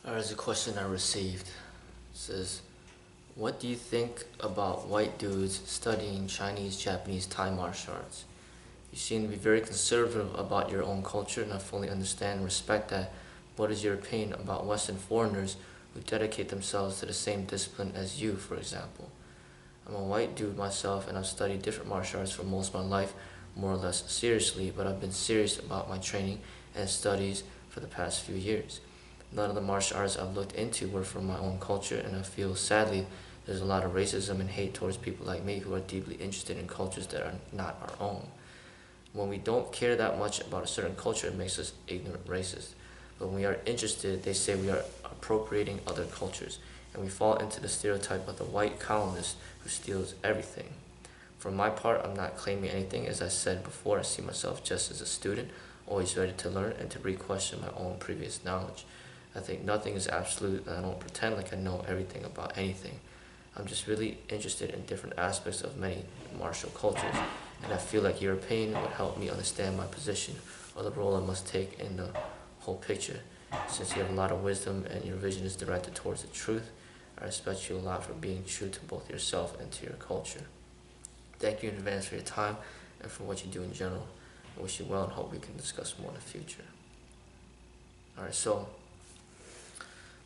There's a question I received. It says, what do you think about white dudes studying Chinese, Japanese, Thai martial arts? You seem to be very conservative about your own culture, and I fully understand and respect that. What is your opinion about Western foreigners who dedicate themselves to the same discipline as you, for example? I'm a white dude myself, and I've studied different martial arts for most of my life, more or less seriously, but I've been serious about my training and studies for the past few years. None of the martial arts I've looked into were from my own culture, and I feel sadly there's a lot of racism and hate towards people like me who are deeply interested in cultures that are not our own. When we don't care that much about a certain culture, it makes us ignorant racists. But when we are interested, they say we are appropriating other cultures, and we fall into the stereotype of the white colonist who steals everything. For my part, I'm not claiming anything. As I said before, I see myself just as a student, always ready to learn and to re-question my own previous knowledge. I think nothing is absolute, and I don't pretend like I know everything about anything. I'm just really interested in different aspects of many martial cultures, and I feel like your opinion would help me understand my position or the role I must take in the whole picture. Since you have a lot of wisdom and your vision is directed towards the truth, I respect you a lot for being true to both yourself and to your culture. Thank you in advance for your time and for what you do in general. I wish you well and hope we can discuss more in the future. Alright, so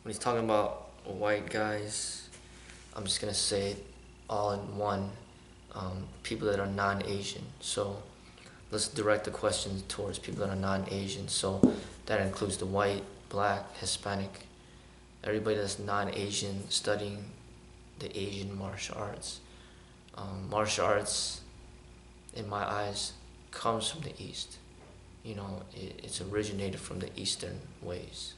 when he's talking about white guys, I'm just gonna say all in one, people that are non-Asian. So let's direct the questions towards people that are non-Asian. So that includes the white, black, Hispanic, everybody that's non-Asian studying the Asian martial arts. Martial arts, in my eyes, comes from the East. You know, it's originated from the Eastern ways.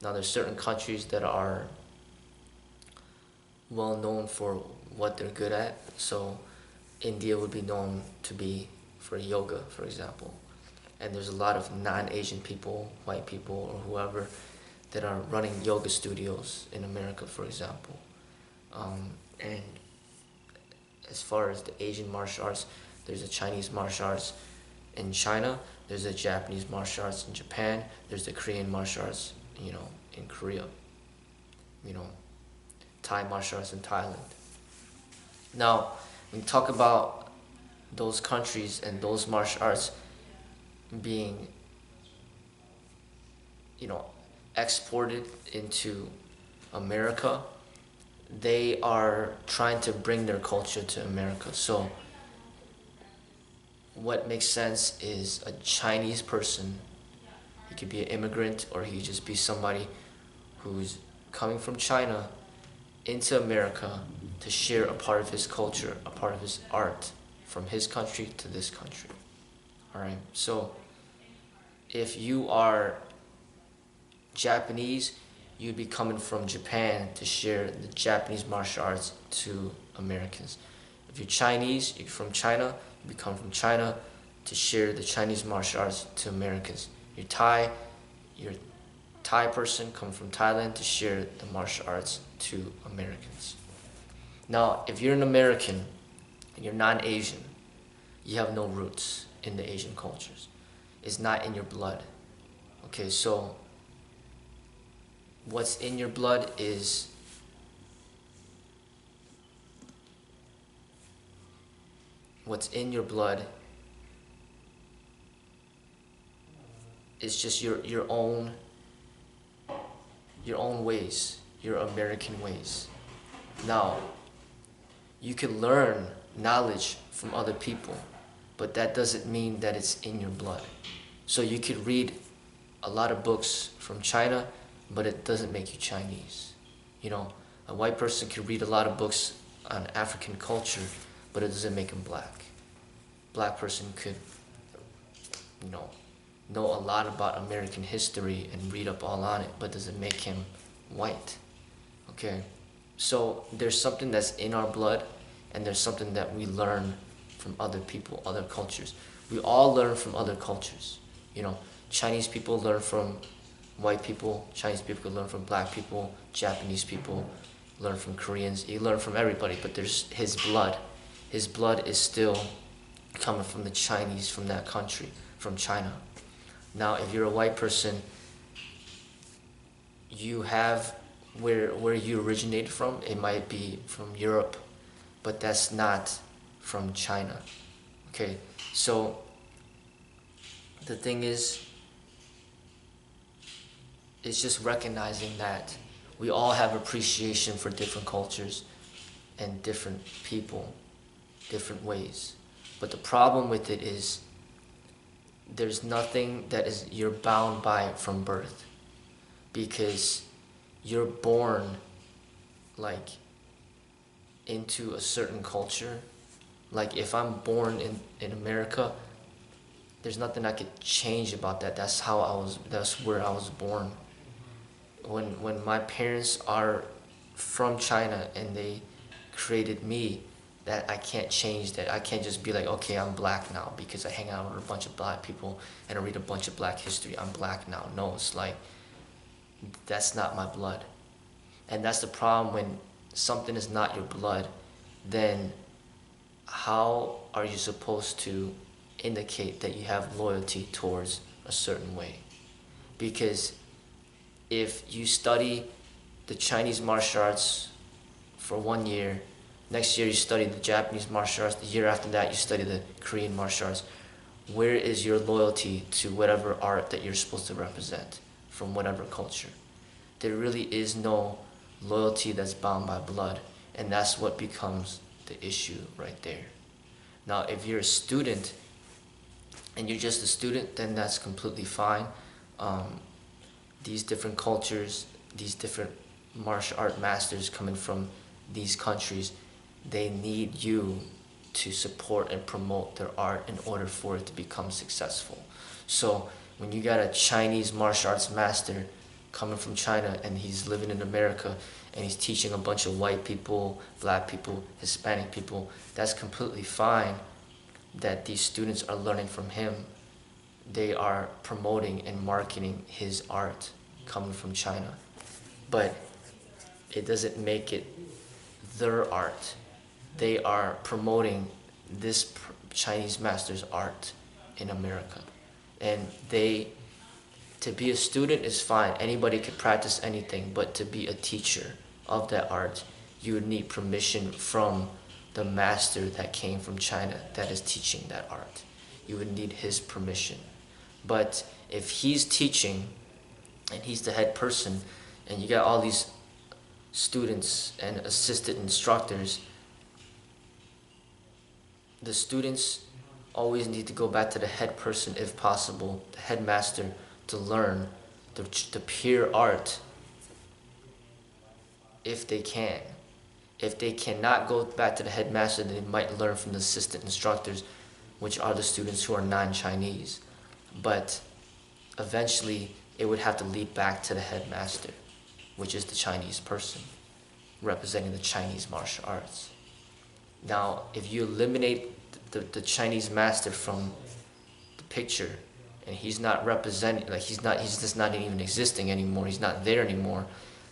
Now there's certain countries that are well known for what they're good at. So India would be known to be for yoga, for example. And there's a lot of non-Asian people, white people or whoever, that are running yoga studios in America, for example. And as far as the Asian martial arts, there's a Chinese martial arts in China, there's a Japanese martial arts in Japan, there's the Korean martial arts, in Korea, Thai martial arts in Thailand. Now, when you talk about those countries and those martial arts being, exported into America, they are trying to bring their culture to America. So what makes sense is a Chinese person, he could be an immigrant or he could just be somebody who's coming from China into America to share a part of his culture, a part of his art from his country to this country. Alright, so if you are Japanese, you'd be coming from Japan to share the Japanese martial arts to Americans. If you're Chinese, you're from China, you come from China to share the Chinese martial arts to Americans. You're a Thai person come from Thailand to share the martial arts to Americans. Now, if you're an American and you're non-Asian, you have no roots in the Asian cultures. It's not in your blood. Okay, so what's in your blood is just your own ways, your American ways. Now, you can learn knowledge from other people, but that doesn't mean that it's in your blood. So you could read a lot of books from China, but it doesn't make you Chinese. A white person could read a lot of books on African culture, but it doesn't make him black. Black person could, know a lot about American history and read up all on it, but doesn't make him white. Okay? So there's something that's in our blood, and there's something that we learn from other people, other cultures. We all learn from other cultures. Chinese people learn from white people, Chinese people learn from black people, Japanese people learn from Koreans. You learn from everybody, but there's his blood. His blood is still coming from the Chinese, from that country, from China. Now, if you're a white person, you have where you originated from, it might be from Europe, but that's not from China. Okay, so the thing is, it's just recognizing that we all have appreciation for different cultures and different people, different ways. But the problem with it is there's nothing that is you're bound by from birth, because you're born like into a certain culture. Like if I'm born in America, there's nothing I could change about that. That's where I was born. When my parents are from China and they created me, that I can't change that. I can't just be like, okay, I'm black now because I hang out with a bunch of black people and I read a bunch of black history. I'm black now. No, it's like, that's not my blood. And that's the problem. When something is not your blood, then how are you supposed to indicate that you have loyalty towards a certain way? Because if you study the Chinese martial arts for 1 year, next year you study the Japanese martial arts, the year after that you study the Korean martial arts, where is your loyalty to whatever art that you're supposed to represent from whatever culture? There really is no loyalty that's bound by blood, and that's what becomes the issue right there. Now, if you're a student and you're just a student, then that's completely fine. These different cultures, these different martial art masters coming from these countries, they need you to support and promote their art in order for it to become successful. So when you got a Chinese martial arts master coming from China and he's living in America and he's teaching a bunch of white people, black people, Hispanic people, that's completely fine that these students are learning from him. They are promoting and marketing his art coming from China. But it doesn't make it their art. They are promoting this Chinese master's art in America. And to be a student is fine. Anybody could practice anything, but to be a teacher of that art, you would need permission from the master that came from China that is teaching that art. You would need his permission. But if he's teaching and he's the head person and you got all these students and assistant instructors, the students always need to go back to the head person if possible, the headmaster, to learn the pure art if they can. If they cannot go back to the headmaster, they might learn from the assistant instructors, which are the students who are non-Chinese. But eventually it would have to lead back to the headmaster, which is the Chinese person representing the Chinese martial arts. Now, if you eliminate the Chinese master from the picture, and he's not representing, like he's just not even existing anymore, he's not there anymore,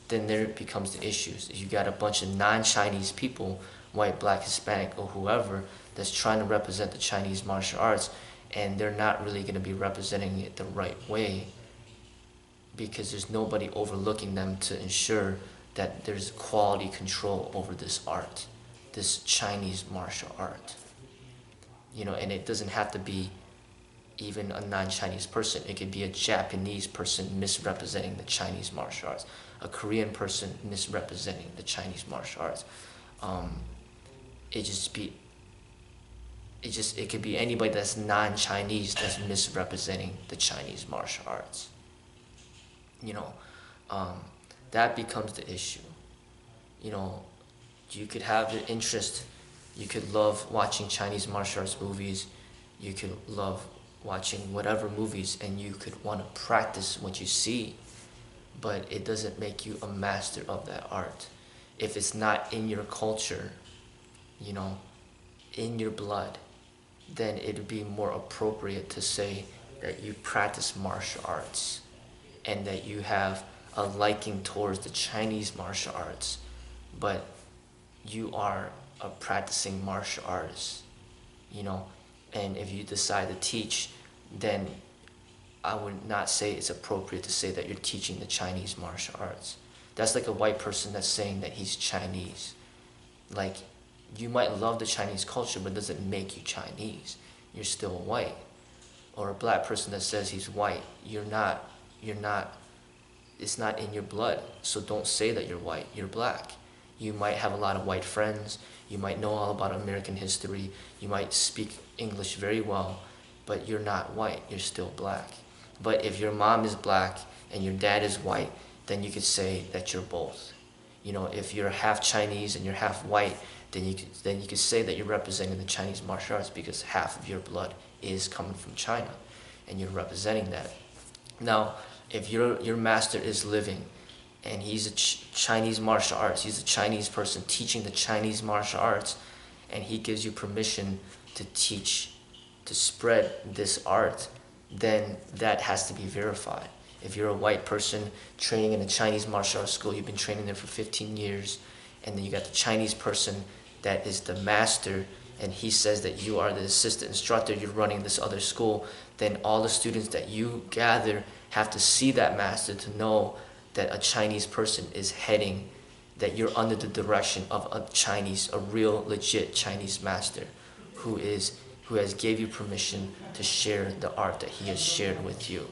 then there becomes the issues. You got a bunch of non-Chinese people, white, black, Hispanic, or whoever, that's trying to represent the Chinese martial arts, and they're not really going to be representing it the right way because there's nobody overlooking them to ensure that there's quality control over this art, this Chinese martial art. You know, and it doesn't have to be even a non-Chinese person. It could be a Japanese person misrepresenting the Chinese martial arts, a Korean person misrepresenting the Chinese martial arts. It could be anybody that's non-Chinese that's misrepresenting the Chinese martial arts. You know, that becomes the issue. You know, you could have the interest, you could love watching Chinese martial arts movies, you could love watching whatever movies, and you could want to practice what you see, but it doesn't make you a master of that art. If it's not in your culture, you know, in your blood, then it would be more appropriate to say that you practice martial arts and that you have a liking towards the Chinese martial arts, but you are a practicing martial artist, you know. And if you decide to teach, then I would not say it's appropriate to say that you're teaching the Chinese martial arts. That's like a white person that's saying that he's Chinese. Like, you might love the Chinese culture, but it doesn't make you Chinese. You're still white. Or a black person that says he's white. You're not, it's not in your blood. So don't say that you're white, you're black. You might have a lot of white friends. You might know all about American history. You might speak English very well, but you're not white, you're still black. But if your mom is black and your dad is white, then you could say that you're both. You know, if you're half Chinese and you're half white, then you could say that you're representing the Chinese martial arts because half of your blood is coming from China, and you're representing that. Now, if your master is living, and he's a Chinese martial arts, he's a Chinese person teaching the Chinese martial arts, and he gives you permission to teach, to spread this art, then that has to be verified. If you're a white person training in a Chinese martial arts school, you've been training there for 15 years, and then you got the Chinese person that is the master, and he says that you are the assistant instructor, you're running this other school, then all the students that you gather have to see that master to know that a Chinese person is heading, that you're under the direction of a real legit Chinese master who has gave you permission to share the art that he has shared with you.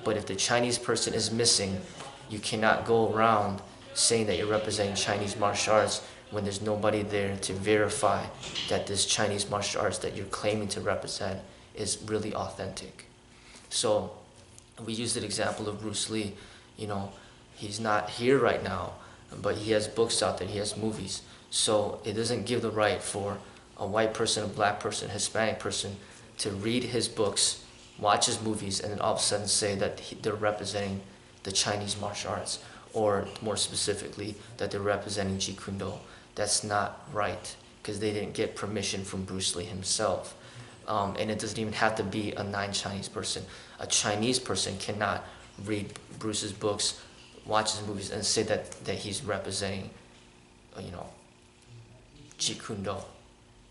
But if the Chinese person is missing, you cannot go around saying that you're representing Chinese martial arts when there's nobody there to verify that this Chinese martial arts that you're claiming to represent is really authentic. So we use the example of Bruce Lee. You know, he's not here right now, but he has books out there, he has movies. So it doesn't give the right for a white person, a black person, a Hispanic person to read his books, watch his movies, and then all of a sudden say that they're representing the Chinese martial arts, or more specifically, that they're representing Jeet Kune Do. That's not right, because they didn't get permission from Bruce Lee himself. And it doesn't even have to be a non-Chinese person. A Chinese person cannot read Bruce's books, watch his movies, and say that he's representing, Jeet Kune Do.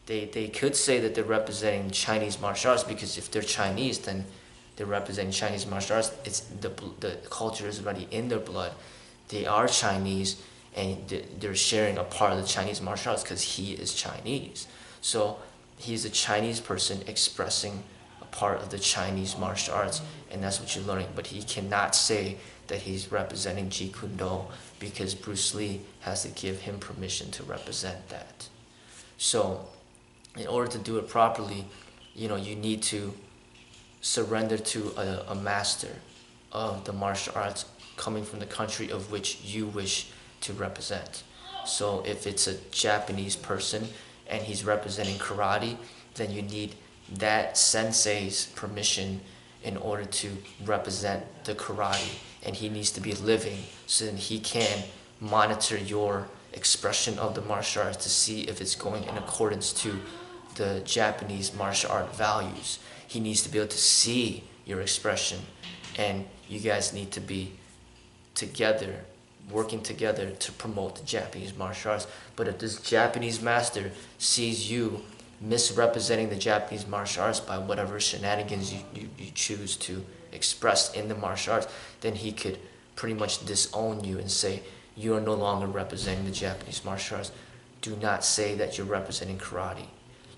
They could say that they're representing Chinese martial arts, because if they're Chinese, then they're representing Chinese martial arts. It's the culture is already in their blood. They are Chinese, and they're sharing a part of the Chinese martial arts because he is Chinese. So he's a Chinese person expressing a part of the Chinese martial arts, and that's what you're learning. But he cannot say that he's representing Jeet Kune Do because Bruce Lee has to give him permission to represent that. So in order to do it properly, you need to surrender to a master of the martial arts coming from the country of which you wish to represent. So if it's a Japanese person and he's representing karate, then you need that sensei's permission in order to represent the karate, and he needs to be living so that he can monitor your expression of the martial arts to see if it's going in accordance to the Japanese martial art values. He needs to be able to see your expression, and you guys need to be together, working together to promote the Japanese martial arts. But if this Japanese master sees you misrepresenting the Japanese martial arts by whatever shenanigans you choose to express in the martial arts, then he could pretty much disown you and say, you are no longer representing the Japanese martial arts. Do not say that you're representing karate.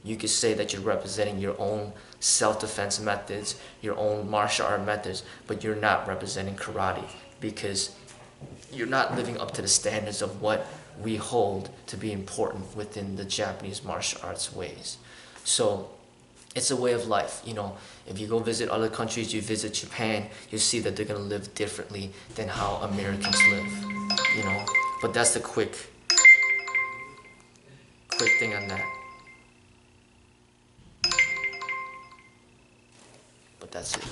You could say that you're representing your own self-defense methods, your own martial art methods, but you're not representing karate because you're not living up to the standards of what we hold to be important within the Japanese martial arts ways. So it's a way of life. If you go visit other countries, you visit Japan, you see that they're going to live differently than how Americans live. But that's the quick thing on that. But that's it.